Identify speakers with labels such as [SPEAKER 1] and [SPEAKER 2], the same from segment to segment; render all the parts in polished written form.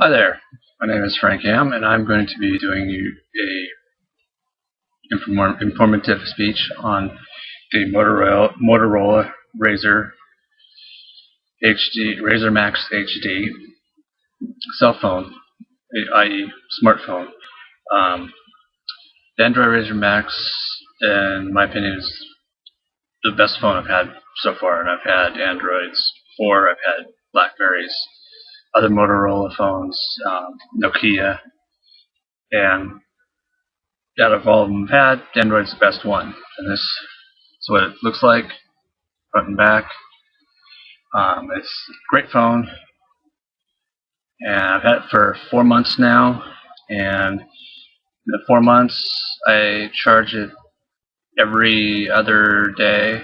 [SPEAKER 1] Hi there, my name is Frank Ham, and I'm going to be doing you a informative speech on the Motorola Razr Razr Max HD cell phone, i.e. smartphone. Um, the Android Razr Max, in my opinion, is the best phone I've had so far, and I've had Androids before, I've had Blackberries, other Motorola phones, Nokia, and out of all of them I've had, Android's the best one. And this is what it looks like, front and back. It's a great phone, and I've had it for 4 months now. And in the 4 months, I charge it every other day,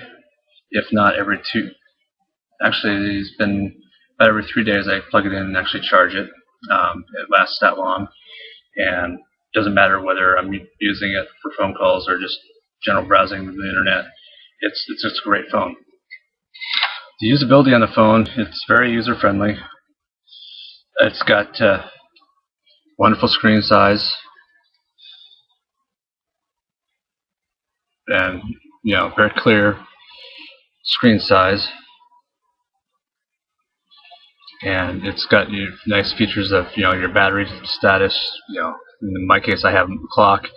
[SPEAKER 1] if not every two. Actually, it's been about every 3 days I plug it in and actually charge it. It lasts that long, and it doesn't matter whether I'm using it for phone calls or just general browsing of the internet. It's just a great phone. The usability on the phone, it's very user-friendly. It's got wonderful screen size, and very clear screen size, and it's got nice features of your battery status. In my case, I have a clock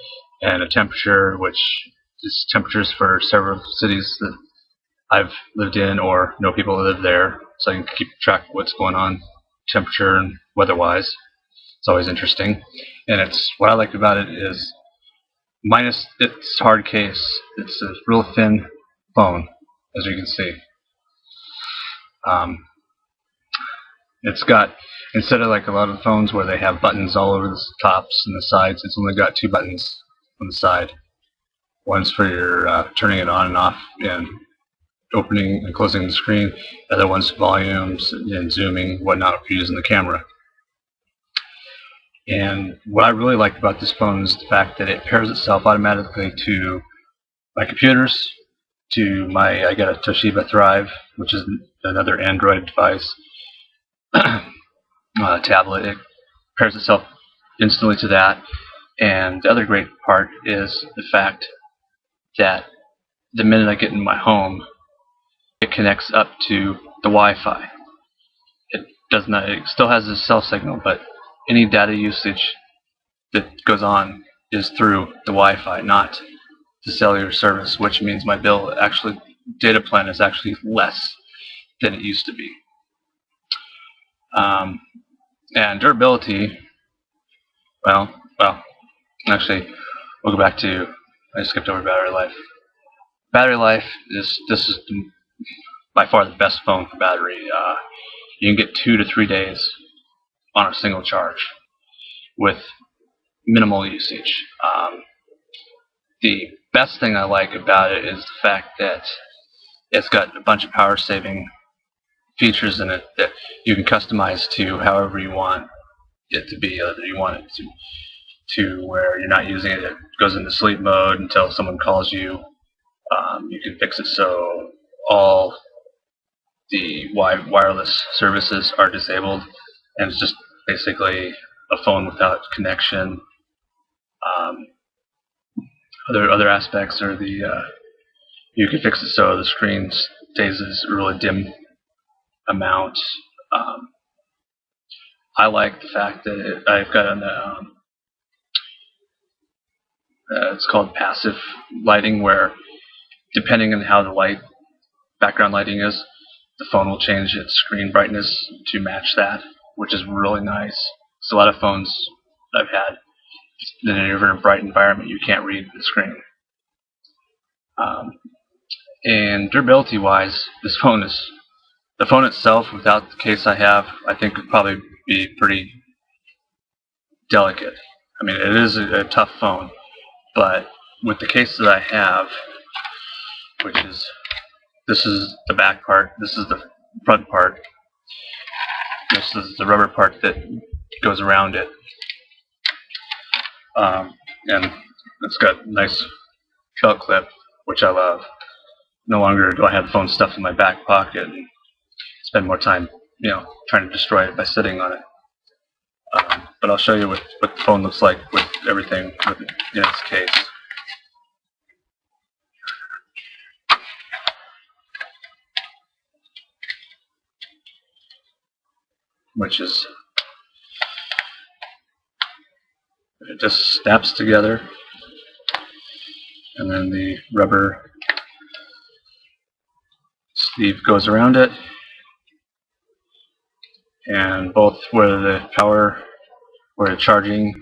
[SPEAKER 1] and a temperature, which is temperatures for several cities that I've lived in or know people who live there, so I can keep track of what's going on, temperature and weather-wise. It's always interesting, and what I like about it is, minus its hard case, it's a real thin phone, as you can see. It's got, instead of like a lot of phones where they have buttons all over the tops and the sides, it's only got 2 buttons on the side. One's for your turning it on and off and opening and closing the screen. The other one's volumes and zooming, whatnot, if you're using the camera. And what I really like about this phone is the fact that it pairs itself automatically to my computers, I got a Toshiba Thrive, which is another Android device, tablet. It pairs itself instantly to that. And the other great part is the fact that the minute I get in my home, it connects up to the Wi-Fi. It still has a cell signal, but any data usage that goes on is through the Wi-Fi, not the cellular service, which means my data plan is actually less than it used to be. And durability, actually, we'll go back to, I skipped over battery life. Battery life this is by far the best phone for battery. You can get 2 to 3 days on a single charge with minimal usage. The best thing I like about it is the fact that it's got a bunch of power saving features in it that you can customize to however you want it to be. Whether you want it to where you're not using it, it goes into sleep mode until someone calls you. You can fix it so all the wireless services are disabled, and it's just basically a phone without connection. Other aspects are you can fix it so the screen stays a really dim amount. I like the fact that I've got it's called passive lighting, where depending on how the background lighting is, the phone will change its screen brightness to match that, which is really nice. So a lot of phones that I've had, in a bright environment, you can't read the screen. And durability-wise, the phone itself, without the case I have, I think would probably be pretty delicate. I mean, it is a tough phone, but with the case that I have, this is the back part, this is the front part, this is the rubber part that goes around it, and it's got a nice belt clip, which I love. No longer do I have the phone stuffed in my back pocket and spend more time, trying to destroy it by sitting on it. But I'll show you what the phone looks like with everything in its case. Which is, it just snaps together, and then the rubber sleeve goes around it, and both where the charging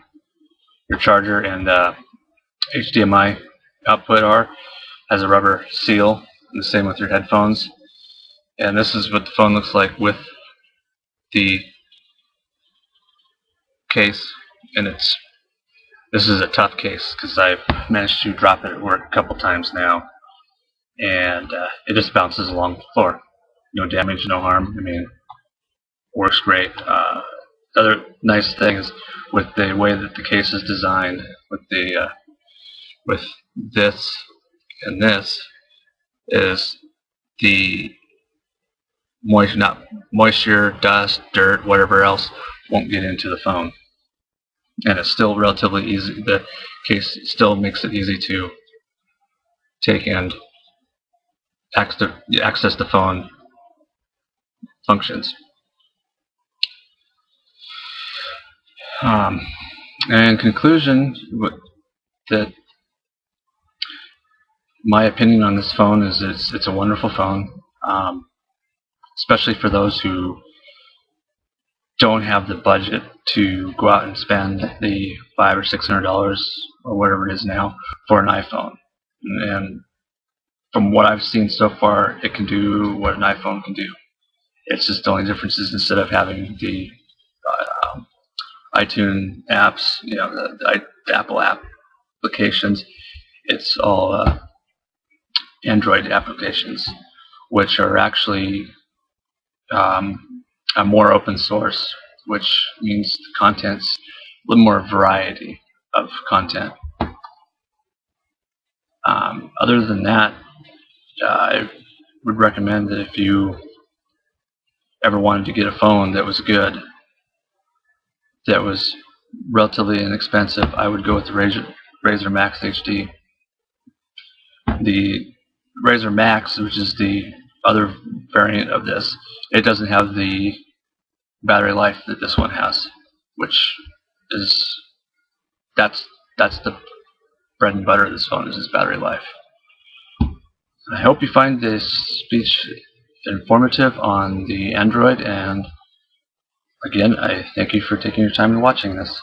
[SPEAKER 1] your charger and HDMI output are has a rubber seal, and the same with your headphones. And this is what the phone looks like with the case, and this is a tough case because I've managed to drop it at work a couple times now, and it just bounces along the floor. No damage, no harm. I mean, works great. The other nice thing is with the way that the case is designed, with this and this, is the moisture, dust, dirt, whatever else won't get into the phone. And it's still relatively easy. The case still makes it easy to take and access the phone functions. In conclusion, that my opinion on this phone is it's a wonderful phone, especially for those who don't have the budget to go out and spend the $500 or $600 or whatever it is now for an iPhone. And from what I've seen so far, it can do what an iPhone can do. It's just the only difference is instead of having the iTunes apps, the Apple applications, it's all Android applications, which are actually a more open source, which means the content's a little more variety of content. Other than that, I would recommend that if you ever wanted to get a phone that was good, that was relatively inexpensive, I would go with the Razr Max HD. The Razr Max, which is the other variant of this, it doesn't have the battery life that this one has, which is that's the bread and butter of this phone, is its battery life. I hope you find this speech informative on the Android, and again, I thank you for taking your time and watching this.